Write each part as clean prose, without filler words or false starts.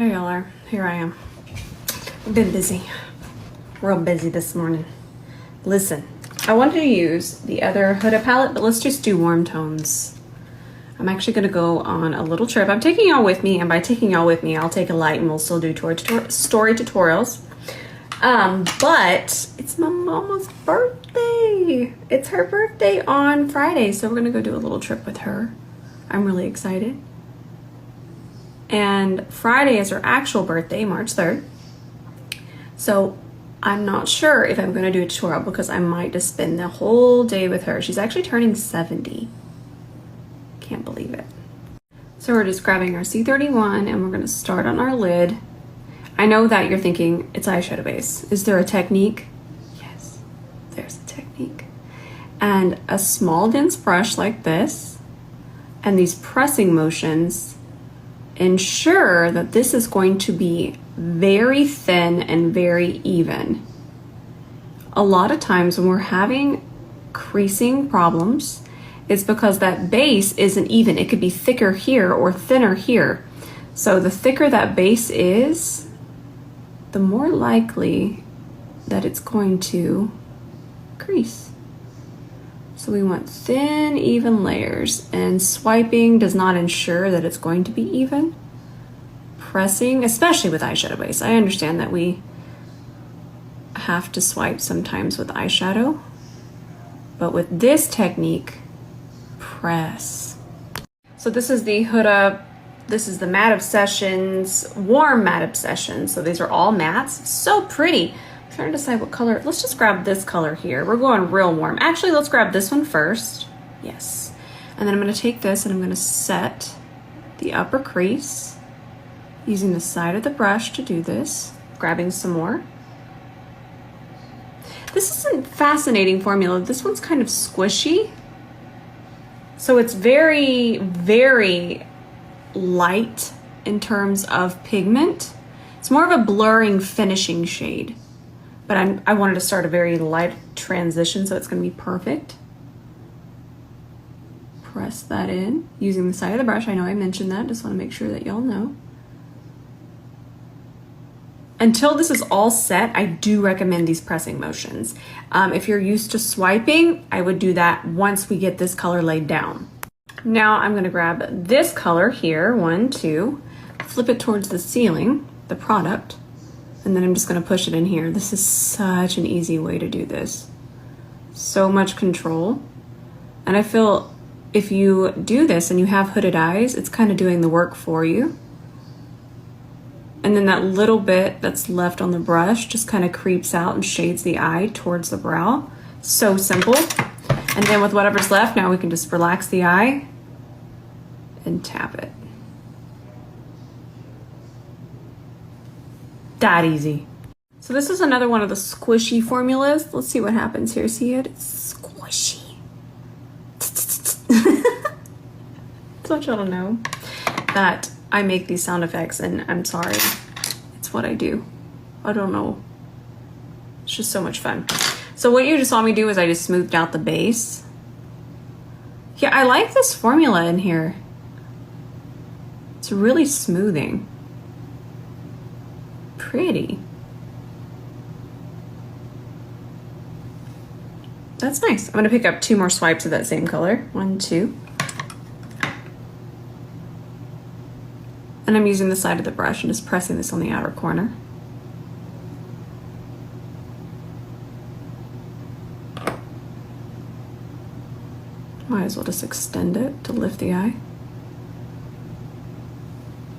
There y'all are. Here I am. I've been busy. Real busy this morning. Listen, I wanted to use the other Huda palette, but let's just do warm tones. I'm actually going to go on a little trip. I'm taking y'all with me, and by taking y'all with me, I'll take a light and we'll still do story tutorials. But it's my mama's birthday. It's her birthday on Friday, so we're going to go do a little trip with her. I'm really excited. And Friday is her actual birthday, March 3rd. So I'm not sure if I'm going to do a tutorial because I might just spend the whole day with her. She's actually turning 70. Can't believe it. So we're just grabbing our C31 and we're going to start on our lid. I know that you're thinking it's eyeshadow base. Is there a technique? Yes, there's a technique. And a small dense brush like this and these pressing motions ensure that this is going to be very thin and very even. A lot of times when we're having creasing problems, it's because that base isn't even. It could be thicker here or thinner here. So the thicker that base is, the more likely that it's going to crease. So we want thin, even layers, and swiping does not ensure that it's going to be even. Pressing, especially with eyeshadow base. I understand that we have to swipe sometimes with eyeshadow, but with this technique, press. So this is the Huda, this is the Matte Obsessions, Warm Matte Obsessions. So these are all mattes, so pretty. I'm trying to decide what color. Let's just grab this color here. We're going real warm. Actually, let's grab this one first. Yes. And then I'm going to take this and I'm going to set the upper crease using the side of the brush to do this. Grabbing some more. This is a fascinating formula. This one's kind of squishy. So it's very, very light in terms of pigment. It's more of a blurring finishing shade. But I wanted to start a very light transition, so it's going to be perfect. Press that in using the side of the brush. I know I mentioned that. Just want to make sure that y'all know. Until this is all set, I do recommend these pressing motions. If you're used to swiping, I would do that once we get this color laid down. Now I'm going to grab this color here, 1, 2, flip it towards the ceiling, the product. And then I'm just going to push it in here. This is such an easy way to do this. So much control. And I feel if you do this and you have hooded eyes, it's kind of doing the work for you. And then that little bit that's left on the brush just kind of creeps out and shades the eye towards the brow. So simple. And then with whatever's left, now we can just relax the eye and tap it. That easy. So this is another one of the squishy formulas. Let's see what happens here. See it? It's squishy. So y'all don't know that I make these sound effects, and I'm sorry. It's what I do. I don't know. It's just so much fun. So what you just saw me do is I just smoothed out the base. Yeah, I like this formula in here. It's really smoothing. Pretty. That's nice. I'm going to pick up 2 more swipes of that same color. 1, 2. And I'm using the side of the brush and just pressing this on the outer corner. Might as well just extend it to lift the eye.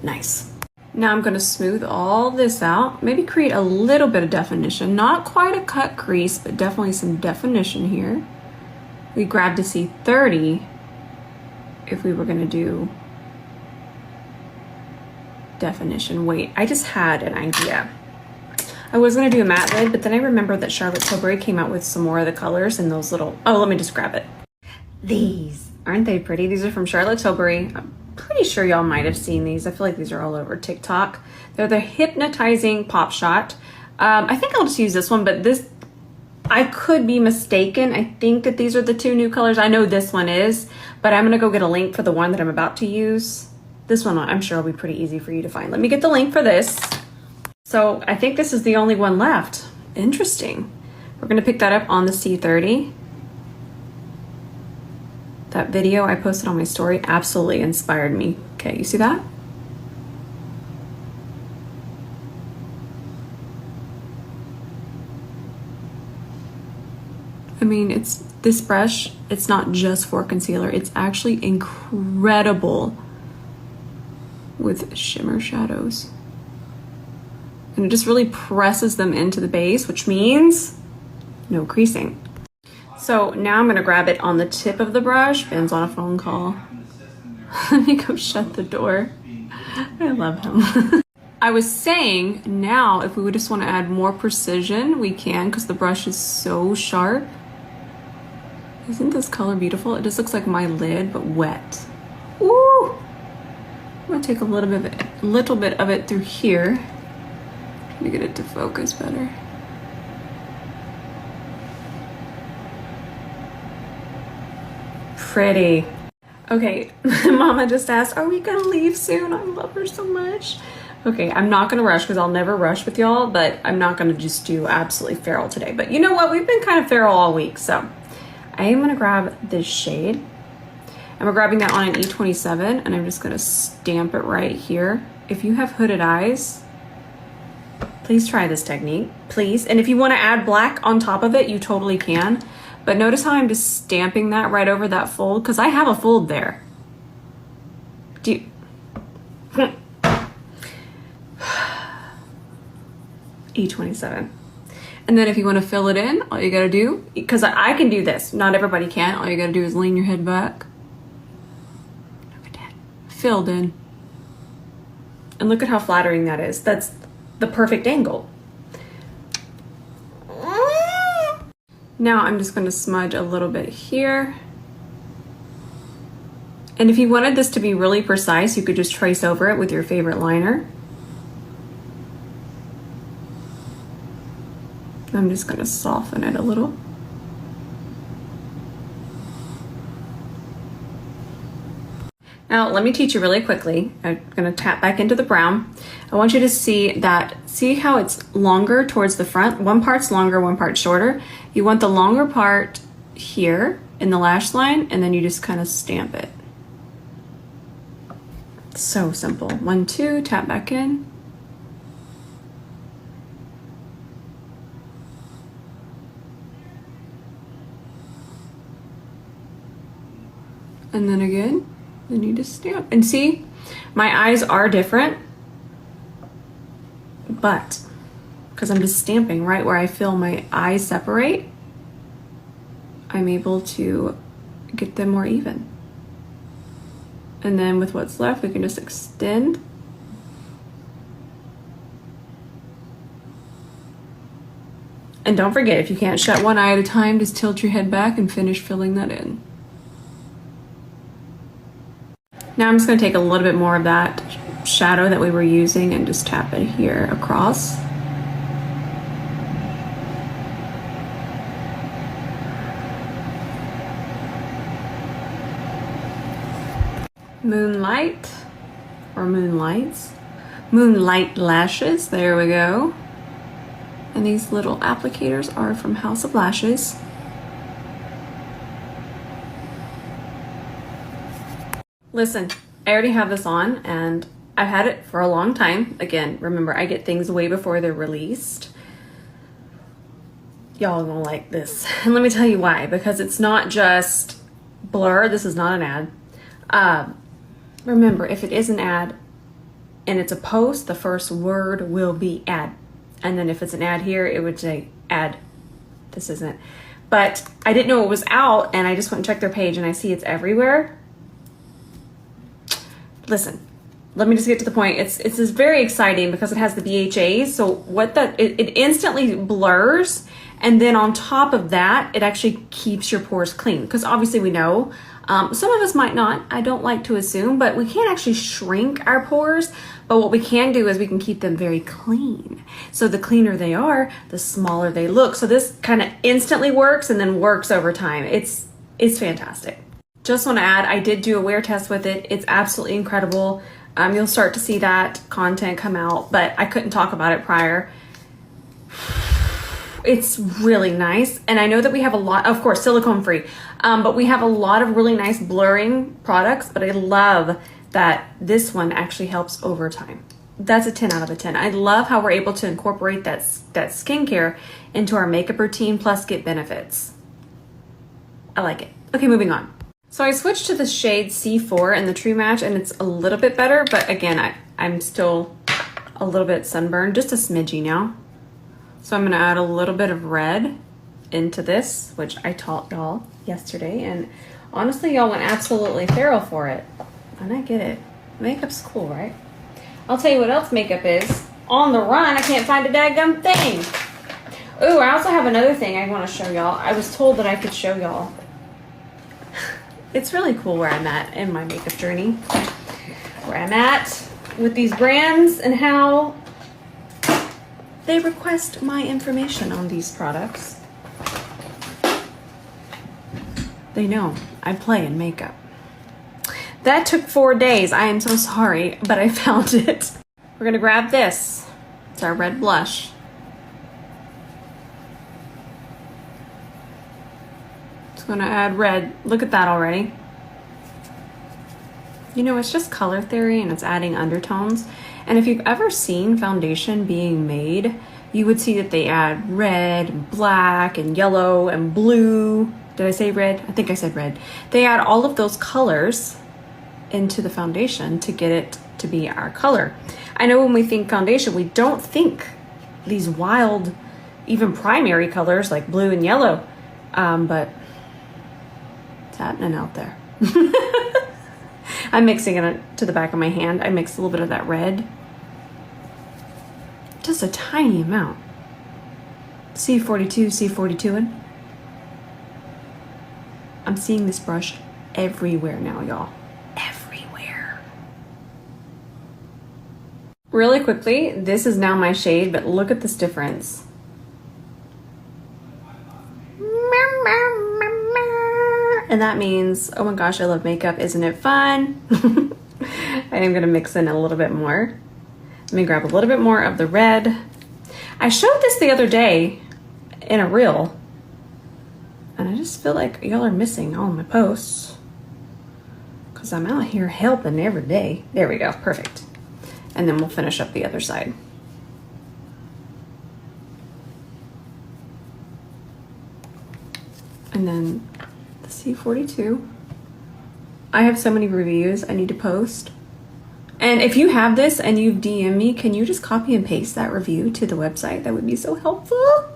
Nice. Now I'm going to smooth all this out, maybe create a little bit of definition. Not quite a cut crease, but definitely some definition here. We grabbed a C30 if we were going to do definition. Wait, I just had an idea. I was going to do a matte lid, but then I remembered that Charlotte Tilbury came out with some more of the colors in those little... Oh, let me just grab it. These. Aren't they pretty? These are from Charlotte Tilbury. Pretty sure y'all might have seen these. I feel like these are all over TikTok. They're the Hypnotizing Pop Shot. I think I'll just use this one, but this, I could be mistaken. I think that these are the 2 new colors. I know this one is, but I'm gonna go get a link for the one that I'm about to use. This one I'm sure will be pretty easy for you to find. Let me get the link for this. So I think this is the only one left. Interesting. We're gonna pick that up on the C30. That video I posted on my story absolutely inspired me. Okay, you see that? I mean, it's this brush, it's not just for concealer, it's actually incredible with shimmer shadows. And it just really presses them into the base, which means no creasing. So now I'm gonna grab it on the tip of the brush. Ben's on a phone call. Let me go shut the door. I love him. I was saying now if we would just wanna add more precision, we can, because the brush is so sharp. Isn't this color beautiful? It just looks like my lid, but wet. Woo! I'm gonna take a little bit of it through here to get it to focus better. Pretty. Okay, Mama just asked, are we gonna leave soon? I love her so much. Okay, I'm not gonna rush because I'll never rush with y'all, but I'm not gonna just do absolutely feral today. But you know what? We've been kind of feral all week, so I am gonna grab this shade. And we're grabbing that on an E27, and I'm just gonna stamp it right here. If you have hooded eyes, please try this technique, please. And if you wanna add black on top of it, you totally can. But notice how I'm just stamping that right over that fold, because I have a fold there. Do you... E27. And then if you want to fill it in, all you gotta do, because I can do this, not everybody can, all you gotta do is lean your head back. Look at that. Filled in. And look at how flattering that is. That's the perfect angle. Now I'm just gonna smudge a little bit here. And if you wanted this to be really precise, you could just trace over it with your favorite liner. I'm just gonna soften it a little. Now, let me teach you really quickly. I'm gonna tap back into the brown. I want you to see that, see how it's longer towards the front? One part's longer, one part's shorter. You want the longer part here in the lash line, and then you just kind of stamp it. So simple. 1, 2, tap back in. And then again, then you just stamp. And see, my eyes are different, but because I'm just stamping right where I feel my eyes separate, I'm able to get them more even. And then with what's left, we can just extend. And don't forget, if you can't shut one eye at a time, just tilt your head back and finish filling that in. Now I'm just going to take a little bit more of that shadow that we were using and just tap it here across. Moonlight, or moonlights. Moonlight lashes, there we go. And these little applicators are from House of Lashes. Listen, I already have this on and I've had it for a long time. Again, remember, I get things way before they're released. Y'all gonna like this. And let me tell you why, because it's not just blur. This is not an ad. Remember, if it is an ad and it's a post, the first word will be ad. And then if it's an ad here, it would say ad. This isn't. But I didn't know it was out and I just went and checked their page and I see it's everywhere. Listen, let me just get to the point. It's just very exciting because it has the BHAs. So what it instantly blurs. And then on top of that, it actually keeps your pores clean. Because obviously we know, some of us might not, I don't like to assume, but we can't actually shrink our pores. But what we can do is we can keep them very clean. So the cleaner they are, the smaller they look. So this kind of instantly works and then works over time. It's fantastic. Just want to add, I did do a wear test with it. It's absolutely incredible. You'll start to see that content come out, but I couldn't talk about it prior. It's really nice. And I know that we have a lot, of course, silicone free, but we have a lot of really nice blurring products, but I love that this one actually helps over time. That's a 10 out of a 10. I love how we're able to incorporate that skincare into our makeup routine, plus get benefits. I like it. Okay, moving on. So I switched to the shade C4 in the True Match, and it's a little bit better, but again, I'm still a little bit sunburned, just a smidgy now. So I'm gonna add a little bit of red into this, which I taught y'all yesterday, and honestly, y'all went absolutely feral for it. And I get it. Makeup's cool, right? I'll tell you what else makeup is. On the run, I can't find a daggum thing. Ooh, I also have another thing I wanna show y'all. I was told that I could show y'all. It's really cool where I'm at in my makeup journey. Where I'm at with these brands and how they request my information on these products. They know I play in makeup. That took 4 days. I am so sorry, but I found it. We're gonna grab this. It's our red blush. Just gonna add red. Look at that already. You know, it's just color theory and it's adding undertones. And if you've ever seen foundation being made, you would see that they add red and black and yellow and blue. Did I say red? I think I said red. They add all of those colors into the foundation to get it to be our color. I know when we think foundation, we don't think these wild, even primary colors like blue and yellow, but it's happening out there. I'm mixing it to the back of my hand. I mixed a little bit of that red. Just a tiny amount. C42, I'm seeing this brush everywhere now, y'all. Everywhere. Really quickly, this is now my shade, but look at this difference. And that means, oh my gosh, I love makeup. Isn't it fun? I am gonna mix in a little bit more. Let me grab a little bit more of the red. I showed this the other day in a reel, and I just feel like y'all are missing all my posts because I'm out here helping every day. There we go, perfect. And then we'll finish up the other side. And then the C42. I have so many reviews I need to post. And if you have this and you've DM'd me, can you just copy and paste that review to the website? That would be so helpful.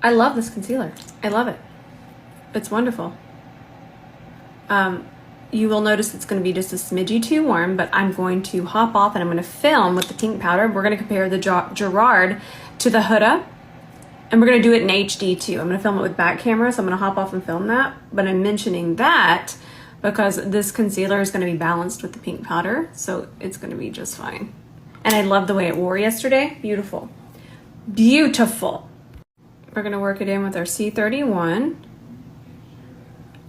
I love this concealer. I love it. It's wonderful. You will notice it's going to be just a smidgy too warm, but I'm going to hop off and I'm going to film with the pink powder. We're going to compare the Gerard to the Huda, and we're going to do it in HD too. I'm going to film it with back camera, so I'm going to hop off and film that. But I'm mentioning that because this concealer is going to be balanced with the pink powder, so it's going to be just fine. And I love the way it wore yesterday. Beautiful. Beautiful. We're going to work it in with our C31.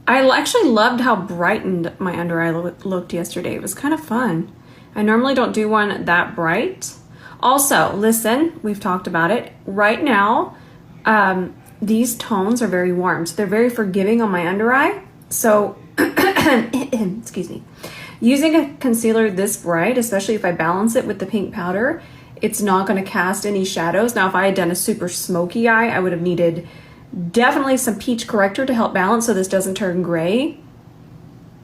I actually loved how brightened my under eye looked yesterday. It was kind of fun. I normally don't do one that bright. Also, listen, we've talked about it. Right now, these tones are very warm, so they're very forgiving on my under eye. So, excuse me. Using a concealer this bright, especially if I balance it with the pink powder, it's not going to cast any shadows. Now, if I had done a super smoky eye, I would have needed definitely some peach corrector to help balance so this doesn't turn gray.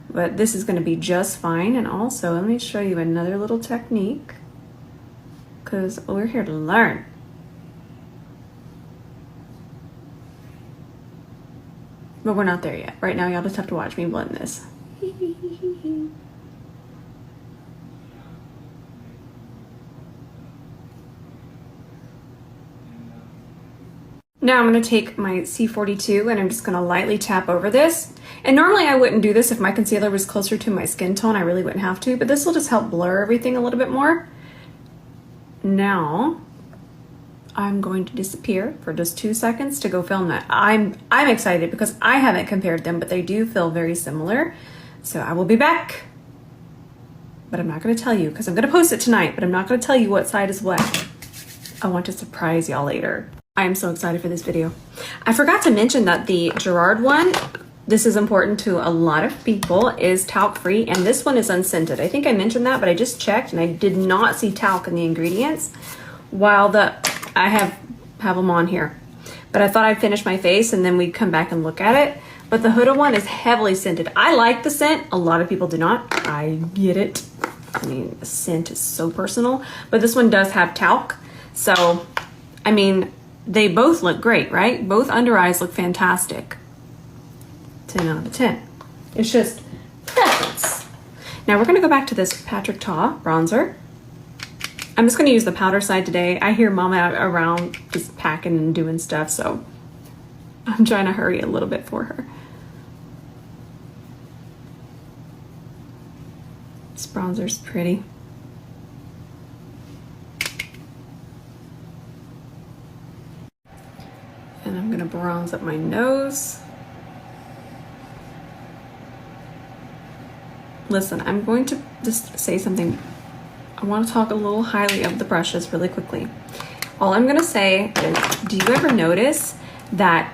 But this is going to be just fine. And also, let me show you another little technique, because we're here to learn. But we're not there yet. Right now, y'all just have to watch me blend this. Now I'm going to take my C42 and I'm just going to lightly tap over this. And normally I wouldn't do this if my concealer was closer to my skin tone. I really wouldn't have to, but this will just help blur everything a little bit more. Now I'm going to disappear for just 2 seconds to go film that. I'm excited because I haven't compared them, but they do feel very similar. So I will be back. But I'm not going to tell you because I'm going to post it tonight, but I'm not going to tell you what side is what. I want to surprise y'all later. I am so excited for this video. I forgot to mention that the Gerard one, this is important to a lot of people, is talc free, and this one is unscented. I think I mentioned that, but I just checked and I did not see talc in the ingredients, while I have them on here. But I thought I'd finish my face and then we'd come back and look at it. But the Huda one is heavily scented. I like the scent. A lot of people do not. I get it. I mean, the scent is so personal. But this one does have talc. So, I mean, they both look great, right? Both under eyes look fantastic. 10 out of 10. It's just preference. Now we're gonna go back to this Patrick Ta bronzer. I'm just gonna use the powder side today. I hear Mama around just packing and doing stuff, so I'm trying to hurry a little bit for her. This bronzer's pretty. And I'm gonna bronze up my nose. Listen, I'm going to just say something. I want to talk a little highly of the brushes really quickly. All I'm gonna say is, do you ever notice that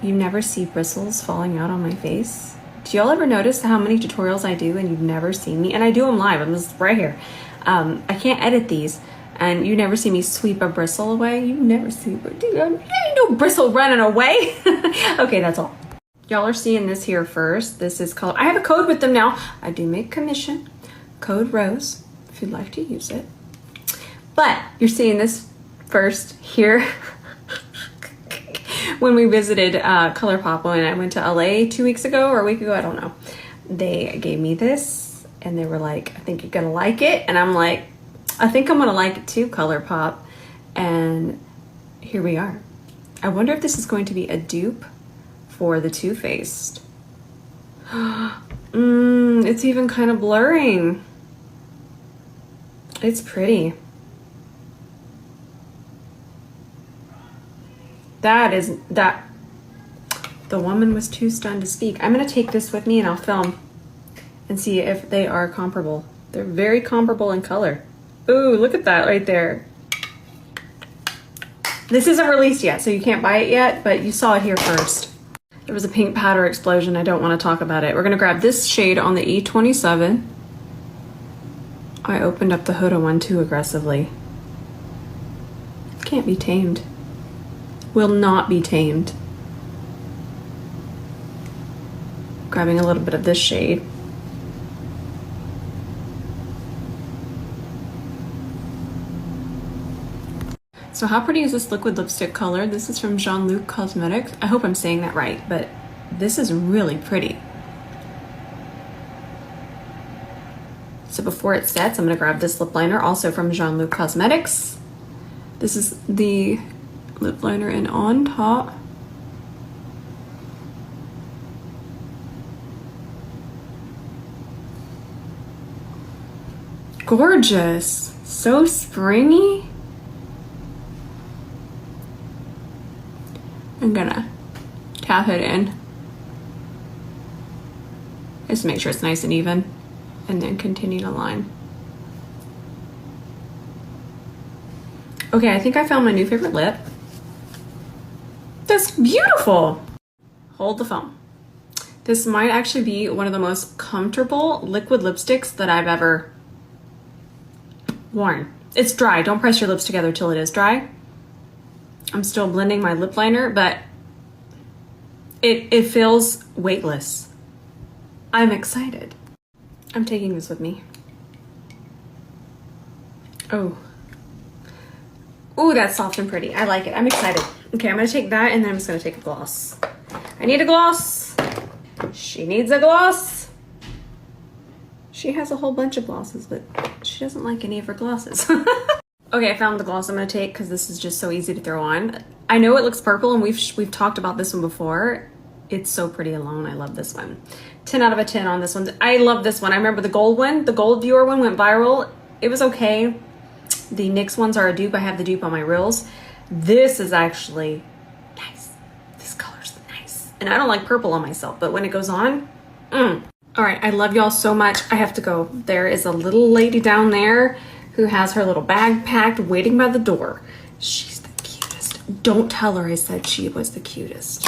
you never see bristles falling out on my face? Do y'all ever notice how many tutorials I do and you've never seen me? And I do them live, I'm just right here. I can't edit these. And you never see me sweep a bristle away. You never see, dude, ain't no bristle running away. Okay, that's all. Y'all are seeing this here first. This is called, I have a code with them now. I do make commission. Code Rose, if you'd like to use it. But you're seeing this first here. When we visited ColourPop when I went to LA 2 weeks ago or a week ago, I don't know. They gave me this and they were like, I think you're gonna like it. And I'm like, I think I'm gonna like it too, ColourPop. And here we are. I wonder if this is going to be a dupe for the Too Faced. It's even kind of blurring. It's pretty. The woman was too stunned to speak. I'm gonna take this with me and I'll film and see if they are comparable. They're very comparable in color. Ooh, look at that right there. This isn't released yet, so you can't buy it yet, but you saw it here first. There was a pink powder explosion. I don't want to talk about it. We're gonna grab this shade on the E27. I opened up the Huda one too aggressively. Can't be tamed. Will not be tamed. Grabbing a little bit of this shade. So how pretty is this liquid lipstick color? This is from Jean-Luc Cosmetics. I hope I'm saying that right, but this is really pretty. So before it sets, I'm gonna grab this lip liner, also from Jean-Luc Cosmetics. This is the lip liner in On Top. Gorgeous, so springy. I'm gonna tap it in. Just make sure it's nice and even, and then continue to line. Okay, I think I found my new favorite lip. That's beautiful. Hold the phone. This might actually be one of the most comfortable liquid lipsticks that I've ever worn. It's dry. Don't press your lips together till it is dry. I'm still blending my lip liner, but it feels weightless. I'm excited. I'm taking this with me. Oh. Ooh, that's soft and pretty. I like it. I'm excited. Okay, I'm gonna take that and then I'm just gonna take a gloss. I need a gloss. She needs a gloss. She has a whole bunch of glosses, but she doesn't like any of her glosses. Okay, I found the gloss I'm gonna take because this is just so easy to throw on. I know it looks purple, and we've talked about this one before. It's so pretty alone. I love this one. 10 out of a 10 on this one. I love this one. I remember the gold one. The gold viewer one went viral. It was okay. The NYX ones are a dupe. I have the dupe on my reels. This is actually nice. This color's nice. And I don't like purple on myself, but when it goes on, All right, I love y'all so much. I have to go. There is a little lady down there who has her little bag packed, waiting by the door. She's the cutest. Don't tell her I said she was the cutest.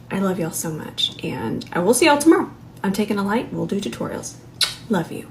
I love y'all so much, and I will see y'all tomorrow. I'm taking a light. We'll do tutorials. Love you.